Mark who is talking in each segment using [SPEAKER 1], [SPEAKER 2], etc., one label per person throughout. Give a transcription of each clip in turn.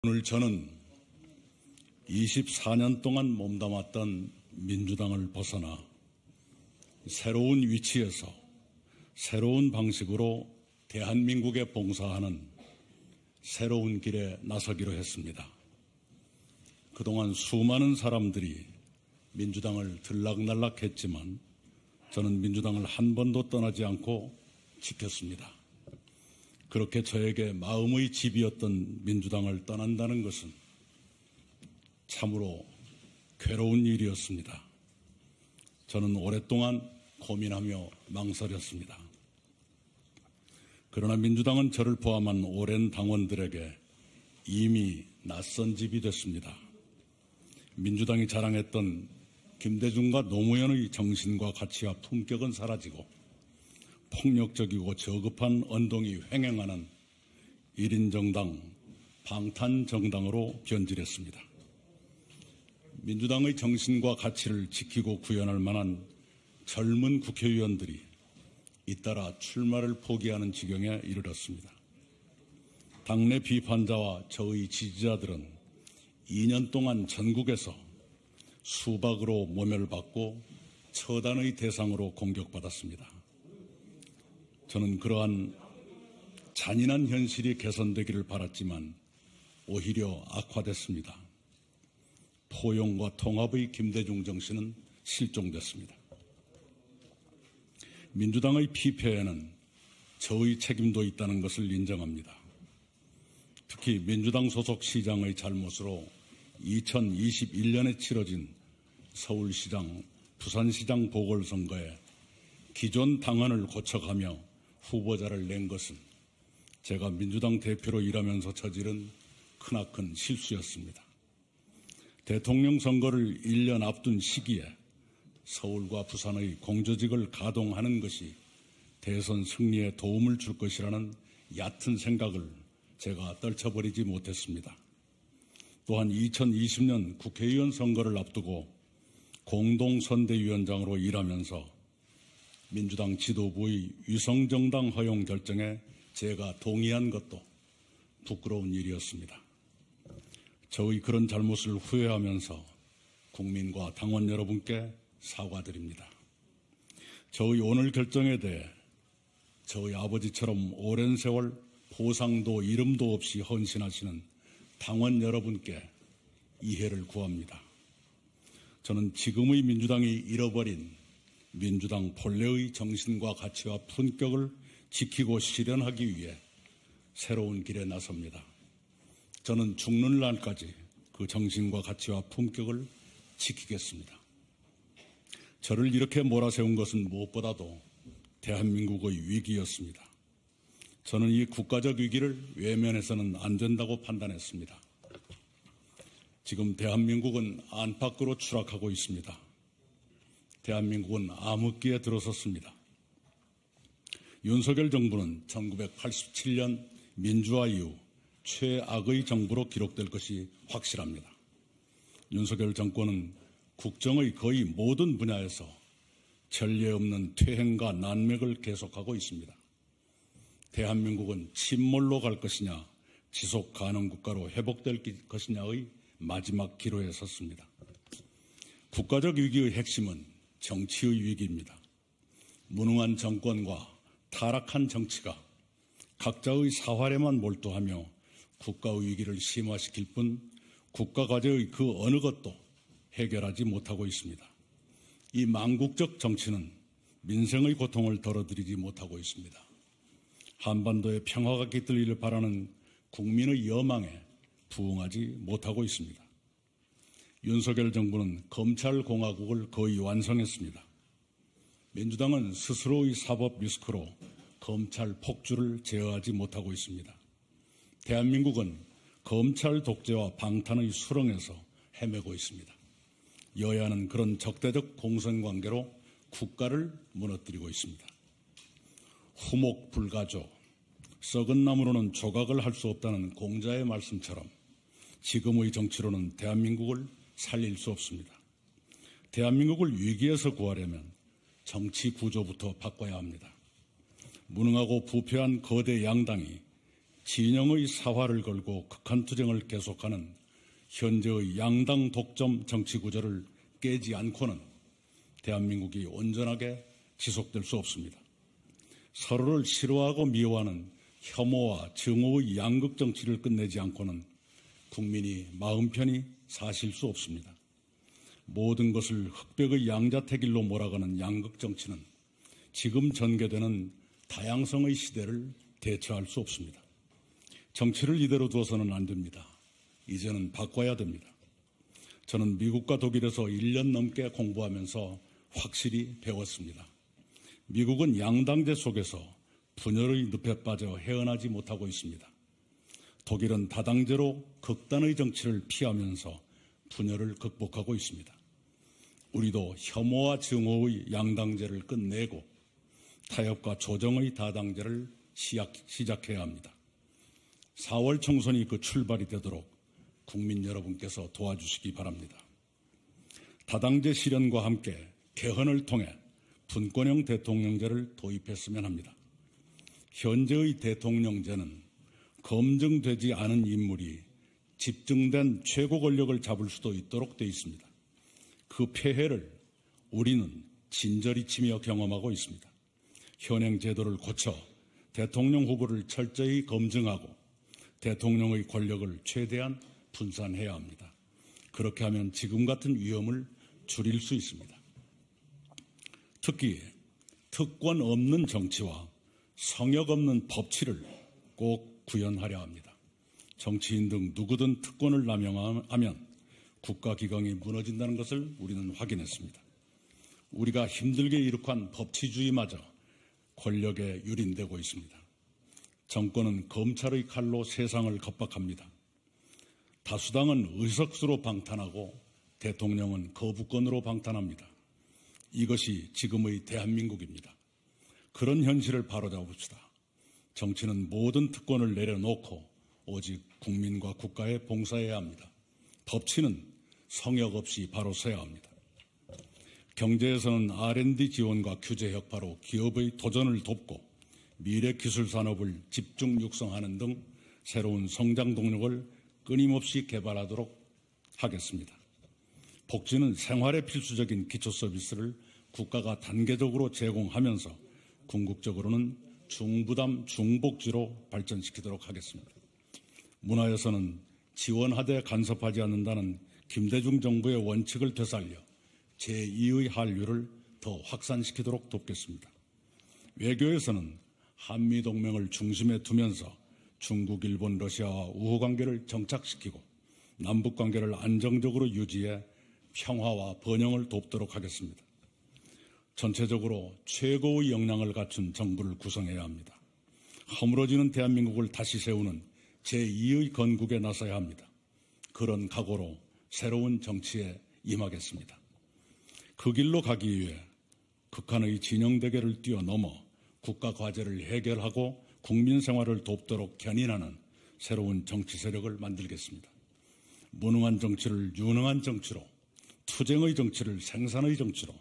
[SPEAKER 1] 오늘 저는 24년 동안 몸담았던 민주당을 벗어나 새로운 위치에서 새로운 방식으로 대한민국에 봉사하는 새로운 길에 나서기로 했습니다. 그동안 수많은 사람들이 민주당을 들락날락했지만 저는 민주당을 한 번도 떠나지 않고 지켰습니다. 그렇게 저에게 마음의 집이었던 민주당을 떠난다는 것은 참으로 괴로운 일이었습니다. 저는 오랫동안 고민하며 망설였습니다. 그러나 민주당은 저를 포함한 오랜 당원들에게 이미 낯선 집이 됐습니다. 민주당이 자랑했던 김대중과 노무현의 정신과 가치와 품격은 사라지고 폭력적이고 저급한 언동이 횡행하는 1인 정당, 방탄 정당으로 변질했습니다. 민주당의 정신과 가치를 지키고 구현할 만한 젊은 국회의원들이 잇따라 출마를 포기하는 지경에 이르렀습니다. 당내 비판자와 저의 지지자들은 2년 동안 전국에서 수박으로 모멸받고 처단의 대상으로 공격받았습니다. 저는 그러한 잔인한 현실이 개선되기를 바랐지만 오히려 악화됐습니다. 포용과 통합의 김대중 정신은 실종됐습니다. 민주당의 피폐에는 저의 책임도 있다는 것을 인정합니다. 특히 민주당 소속 시장의 잘못으로 2021년에 치러진 서울시장, 부산시장 보궐선거에 기존 당헌을 고쳐가며 후보자를 낸 것은 제가 민주당 대표로 일하면서 저지른 크나큰 실수였습니다. 대통령 선거를 1년 앞둔 시기에 서울과 부산의 공조직을 가동하는 것이 대선 승리에 도움을 줄 것이라는 얕은 생각을 제가 떨쳐버리지 못했습니다. 또한 2020년 국회의원 선거를 앞두고 공동선대위원장으로 일하면서 민주당 지도부의 위성정당 허용 결정에 제가 동의한 것도 부끄러운 일이었습니다. 저의 그런 잘못을 후회하면서 국민과 당원 여러분께 사과드립니다. 저의 오늘 결정에 대해 저의 아버지처럼 오랜 세월 보상도 이름도 없이 헌신하시는 당원 여러분께 이해를 구합니다. 저는 지금의 민주당이 잃어버린 민주당 본래의 정신과 가치와 품격을 지키고 실현하기 위해 새로운 길에 나섭니다. 저는 죽는 날까지 그 정신과 가치와 품격을 지키겠습니다. 저를 이렇게 몰아세운 것은 무엇보다도 대한민국의 위기였습니다. 저는 이 국가적 위기를 외면해서는 안 된다고 판단했습니다. 지금 대한민국은 안팎으로 추락하고 있습니다. 대한민국은 암흑기에 들어섰습니다. 윤석열 정부는 1987년 민주화 이후 최악의 정부로 기록될 것이 확실합니다. 윤석열 정권은 국정의 거의 모든 분야에서 전례 없는 퇴행과 난맥을 계속하고 있습니다. 대한민국은 침몰로 갈 것이냐, 지속 가능 국가로 회복될 것이냐의 마지막 기로에 섰습니다. 국가적 위기의 핵심은 정치의 위기입니다. 무능한 정권과 타락한 정치가 각자의 사활에만 몰두하며 국가의 위기를 심화시킬 뿐 국가 과제의 그 어느 것도 해결하지 못하고 있습니다. 이 망국적 정치는 민생의 고통을 덜어드리지 못하고 있습니다. 한반도의 평화가 깃들기를 바라는 국민의 여망에 부응하지 못하고 있습니다. 윤석열 정부는 검찰공화국을 거의 완성했습니다. 민주당은 스스로의 사법 리스크로 검찰 폭주를 제어하지 못하고 있습니다. 대한민국은 검찰 독재와 방탄의 수렁에서 헤매고 있습니다. 여야는 그런 적대적 공생관계로 국가를 무너뜨리고 있습니다. 후목불가조, 썩은 나무로는 조각을 할 수 없다는 공자의 말씀처럼 지금의 정치로는 대한민국을 살릴 수 없습니다. 대한민국을 위기에서 구하려면 정치 구조부터 바꿔야 합니다. 무능하고 부패한 거대 양당이 진영의 사활을 걸고 극한투쟁을 계속하는 현재의 양당 독점 정치 구조를 깨지 않고는 대한민국이 온전하게 지속될 수 없습니다. 서로를 싫어하고 미워하는 혐오와 증오의 양극 정치를 끝내지 않고는 국민이 마음 편히 사실 수 없습니다. 모든 것을 흑백의 양자택일로 몰아가는 양극 정치는 지금 전개되는 다양성의 시대를 대처할 수 없습니다. 정치를 이대로 두어서는 안 됩니다. 이제는 바꿔야 됩니다. 저는 미국과 독일에서 1년 넘게 공부하면서 확실히 배웠습니다. 미국은 양당제 속에서 분열의 늪에 빠져 헤어나지 못하고 있습니다. 독일은 다당제로 극단의 정치를 피하면서 분열을 극복하고 있습니다. 우리도 혐오와 증오의 양당제를 끝내고 타협과 조정의 다당제를 시작해야 합니다. 4월 총선이 그 출발이 되도록 국민 여러분께서 도와주시기 바랍니다. 다당제 실현과 함께 개헌을 통해 분권형 대통령제를 도입했으면 합니다. 현재의 대통령제는 검증되지 않은 인물이 집중된 최고 권력을 잡을 수도 있도록 되어 있습니다. 그 폐해를 우리는 진절이 치며 경험하고 있습니다. 현행 제도를 고쳐 대통령 후보를 철저히 검증하고 대통령의 권력을 최대한 분산해야 합니다. 그렇게 하면 지금 같은 위험을 줄일 수 있습니다. 특히 특권 없는 정치와 성역 없는 법치를 꼭 구현하려 합니다. 정치인 등 누구든 특권을 남용하면 국가기강이 무너진다는 것을 우리는 확인했습니다. 우리가 힘들게 이룩한 법치주의마저 권력에 유린되고 있습니다. 정권은 검찰의 칼로 세상을 겁박합니다. 다수당은 의석수로 방탄하고 대통령은 거부권으로 방탄합니다. 이것이 지금의 대한민국입니다. 그런 현실을 바로잡읍시다. 정치는 모든 특권을 내려놓고 오직 국민과 국가에 봉사해야 합니다. 법치는 성역 없이 바로 서야 합니다. 경제에서는 R&D 지원과 규제 혁파로 기업의 도전을 돕고 미래 기술 산업을 집중 육성하는 등 새로운 성장 동력을 끊임없이 개발하도록 하겠습니다. 복지는 생활에 필수적인 기초 서비스를 국가가 단계적으로 제공하면서 궁극적으로는 중부담 중복지로 발전시키도록 하겠습니다. 문화에서는 지원하되 간섭하지 않는다는 김대중 정부의 원칙을 되살려 제2의 한류를 더 확산시키도록 돕겠습니다. 외교에서는 한미동맹을 중심에 두면서 중국, 일본, 러시아와 우호관계를 정착시키고 남북관계를 안정적으로 유지해 평화와 번영을 돕도록 하겠습니다. 전체적으로 최고의 역량을 갖춘 정부를 구성해야 합니다. 허물어지는 대한민국을 다시 세우는 제2의 건국에 나서야 합니다. 그런 각오로 새로운 정치에 임하겠습니다. 그 길로 가기 위해 극한의 진영 대결을 뛰어넘어 국가 과제를 해결하고 국민 생활을 돕도록 견인하는 새로운 정치 세력을 만들겠습니다. 무능한 정치를 유능한 정치로, 투쟁의 정치를 생산의 정치로,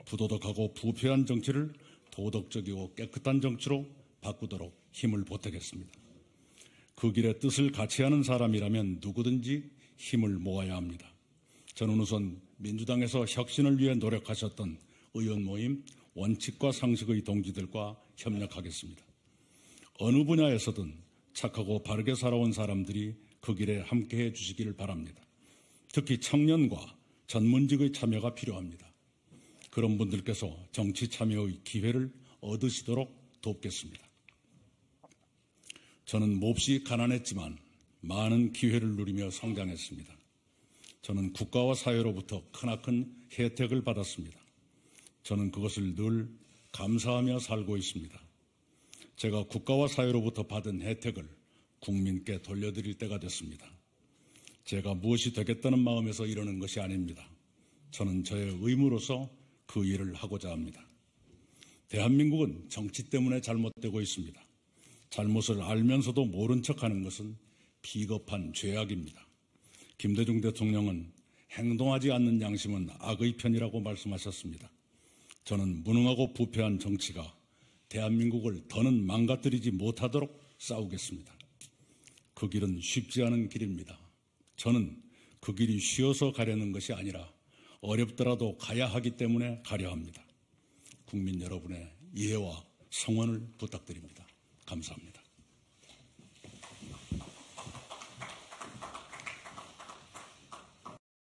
[SPEAKER 1] 부도덕하고 부패한 정치를 도덕적이고 깨끗한 정치로 바꾸도록 힘을 보태겠습니다. 그 길의 뜻을 같이 하는 사람이라면 누구든지 힘을 모아야 합니다. 저는 우선 민주당에서 혁신을 위해 노력하셨던 의원 모임 원칙과 상식의 동지들과 협력하겠습니다. 어느 분야에서든 착하고 바르게 살아온 사람들이 그 길에 함께해 주시기를 바랍니다. 특히 청년과 전문직의 참여가 필요합니다. 그런 분들께서 정치 참여의 기회를 얻으시도록 돕겠습니다. 저는 몹시 가난했지만 많은 기회를 누리며 성장했습니다. 저는 국가와 사회로부터 크나큰 혜택을 받았습니다. 저는 그것을 늘 감사하며 살고 있습니다. 제가 국가와 사회로부터 받은 혜택을 국민께 돌려드릴 때가 됐습니다. 제가 무엇이 되겠다는 마음에서 이러는 것이 아닙니다. 저는 저의 의무로서 그 일을 하고자 합니다. 대한민국은 정치 때문에 잘못되고 있습니다. 잘못을 알면서도 모른 척하는 것은 비겁한 죄악입니다. 김대중 대통령은 행동하지 않는 양심은 악의 편이라고 말씀하셨습니다. 저는 무능하고 부패한 정치가 대한민국을 더는 망가뜨리지 못하도록 싸우겠습니다. 그 길은 쉽지 않은 길입니다. 저는 그 길이 쉬워서 가려는 것이 아니라 어렵더라도 가야 하기 때문에 가려 합니다. 국민 여러분의 이해와 성원을 부탁드립니다. 감사합니다.